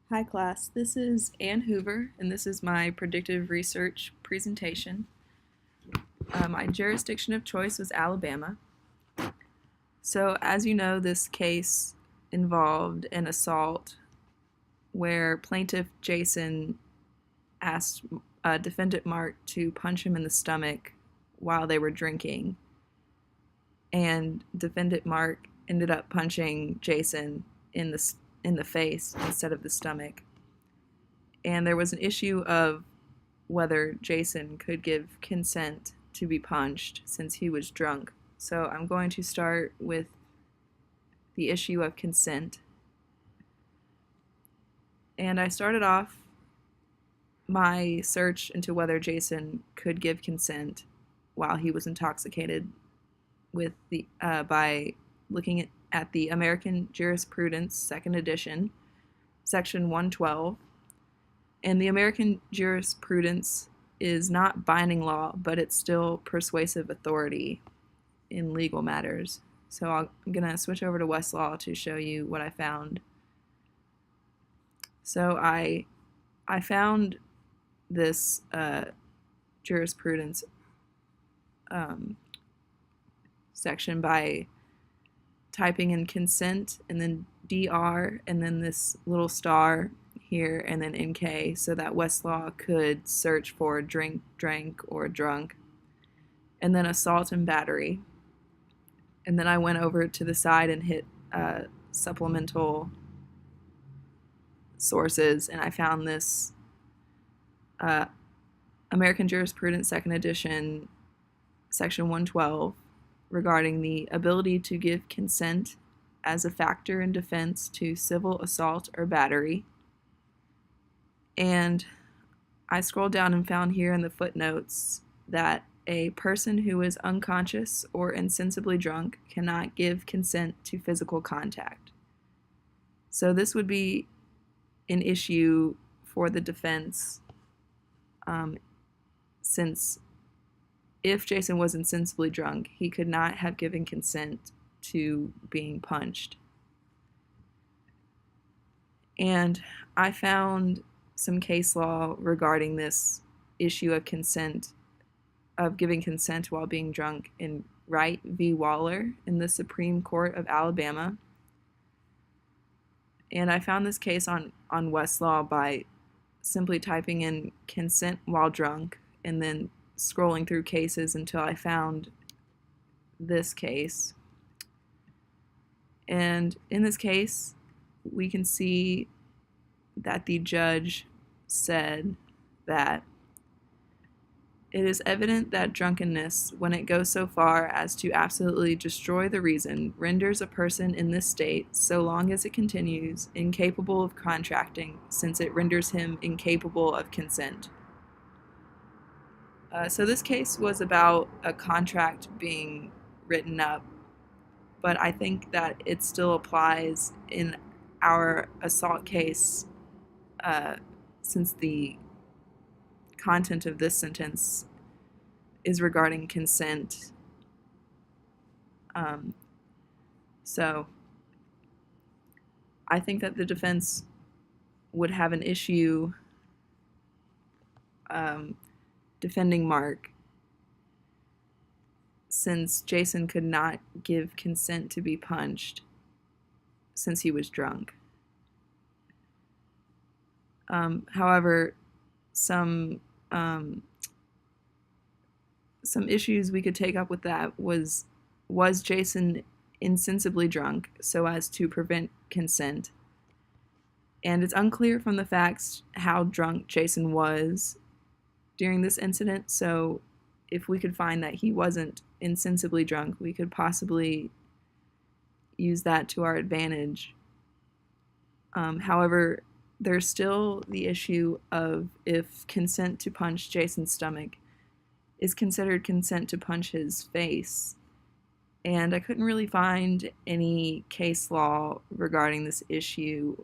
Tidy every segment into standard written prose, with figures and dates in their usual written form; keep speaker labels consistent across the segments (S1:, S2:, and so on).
S1: Hi class, this is Ann Hoover and this is my predictive research presentation. My jurisdiction of choice was Alabama. So as you know, this case involved an assault where plaintiff Jason asked defendant Mark to punch him in the stomach while they were drinking, and defendant Mark ended up punching Jason in the face instead of the stomach. And there was an issue of whether Jason could give consent to be punched since he was drunk. So I'm going to start with the issue of consent. And I started off my search into whether Jason could give consent while he was intoxicated by looking at the American Jurisprudence, second edition, section 112. And the American Jurisprudence is not binding law, but it's still persuasive authority in legal matters. So I'm going to switch over to Westlaw to show you what I found. So I found this jurisprudence section by typing in consent and then DR and then this little star here and then NK, so that Westlaw could search for drink, drank, or drunk, and then assault and battery. And then I went over to the side and hit supplemental sources, and I found this American Jurisprudence, second edition, section 112, regarding the ability to give consent as a factor in defense to civil assault or battery. And I scrolled down and found here in the footnotes that a person who is unconscious or insensibly drunk cannot give consent to physical contact. So this would be an issue for the defense, since if Jason was insensibly drunk, he could not have given consent to being punched. And I found some case law regarding this issue of consent, of giving consent while being drunk, in Wright v. Waller in the Supreme Court of Alabama. And I found this case on Westlaw by simply typing in consent while drunk and then scrolling through cases until I found this case. And in this case, we can see that the judge said that it is evident that drunkenness, when it goes so far as to absolutely destroy the reason, renders a person in this state, so long as it continues, incapable of contracting, since it renders him incapable of consent. So this case was about a contract being written up, but I think that it still applies in our assault case, since the content of this sentence is regarding consent. So I think that the defense would have an issue defending Mark, since Jason could not give consent to be punched since he was drunk. However, some issues we could take up with that was Jason insensibly drunk so as to prevent consent? And it's unclear from the facts how drunk Jason was during this incident, so if we could find that he wasn't insensibly drunk, we could possibly use that to our advantage. However, there's still the issue of if consent to punch Jason's stomach is considered consent to punch his face. And I couldn't really find any case law regarding this issue,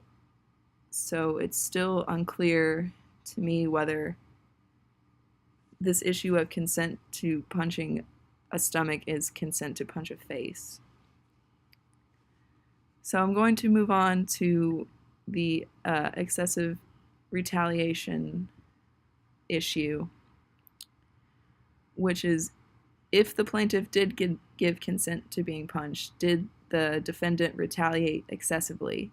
S1: so it's still unclear to me whether this issue of consent to punching a stomach is consent to punch a face. So I'm going to move on to the excessive retaliation issue, which is if the plaintiff did give consent to being punched, did the defendant retaliate excessively?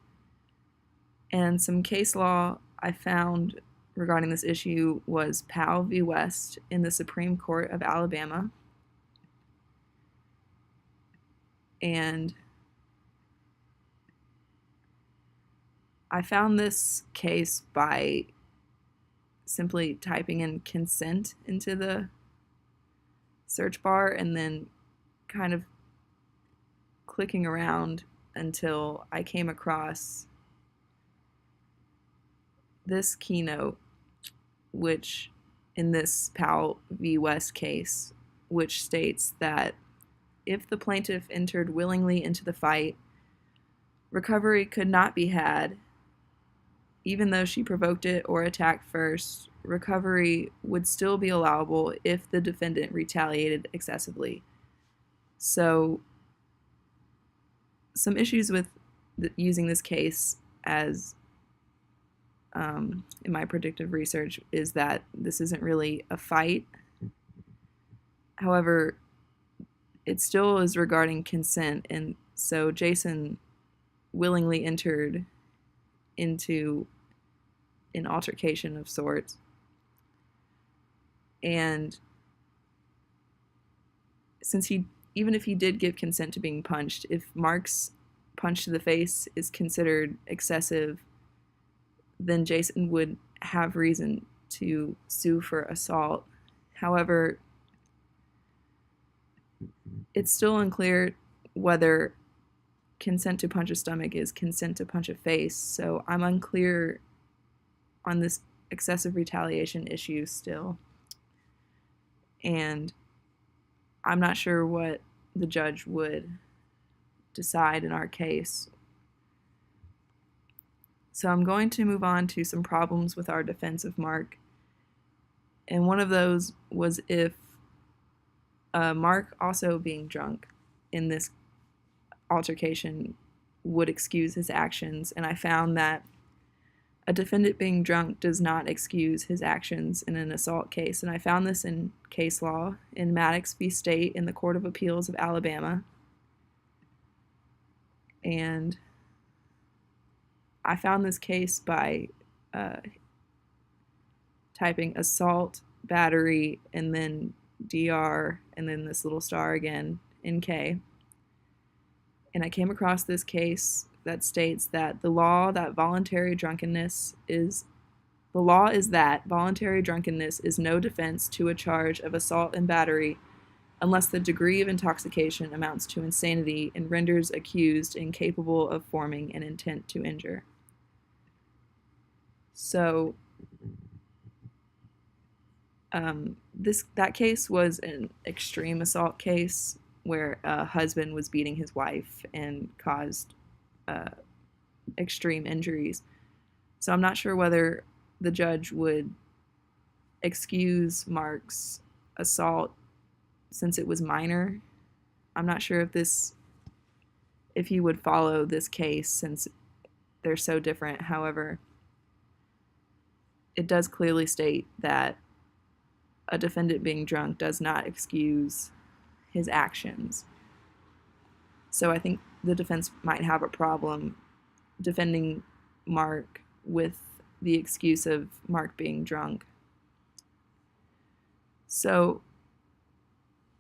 S1: And some case law I found regarding this issue was Powell v. West in the Supreme Court of Alabama. And I found this case by simply typing in consent into the search bar and then kind of clicking around until I came across this keynote, which in this Powell v. West case, which states that if the plaintiff entered willingly into the fight, recovery could not be had. Even though she provoked it or attacked first, recovery would still be allowable if the defendant retaliated excessively. So, some issues with using this case as in my predictive research is that this isn't really a fight. However, it still is regarding consent, and so Jason willingly entered into an altercation of sorts. And since even if he did give consent to being punched, if Mark's punch to the face is considered excessive, then Jason would have reason to sue for assault. However, it's still unclear whether consent to punch a stomach is consent to punch a face, so I'm unclear on this excessive retaliation issue still. And I'm not sure what the judge would decide in our case. So I'm going to move on to some problems with our defense of Mark. And one of those was if Mark also being drunk in this altercation would excuse his actions. And I found that a defendant being drunk does not excuse his actions in an assault case. And I found this in case law in Maddox v. State in the Court of Appeals of Alabama. And I found this case by typing assault, battery, and then DR, and then this little star again, NK. And I came across this case that states that the law is that voluntary drunkenness is no defense to a charge of assault and battery unless the degree of intoxication amounts to insanity and renders accused incapable of forming an intent to injure. So that case was an extreme assault case where a husband was beating his wife and caused extreme injuries. So I'm not sure whether the judge would excuse Mark's assault since it was minor. I'm not sure if he would follow this case since they're so different. However, it does clearly state that a defendant being drunk does not excuse his actions. So I think the defense might have a problem defending Mark with the excuse of Mark being drunk. So,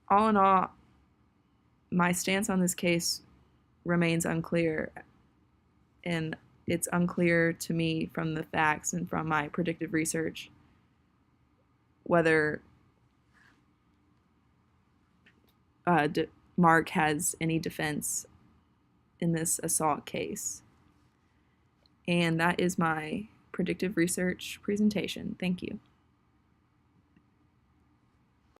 S1: all in all, my stance on this case remains unclear, and it's unclear to me from the facts and from my predictive research whether Mark has any defense in this assault case. And that is my predictive research presentation. Thank you.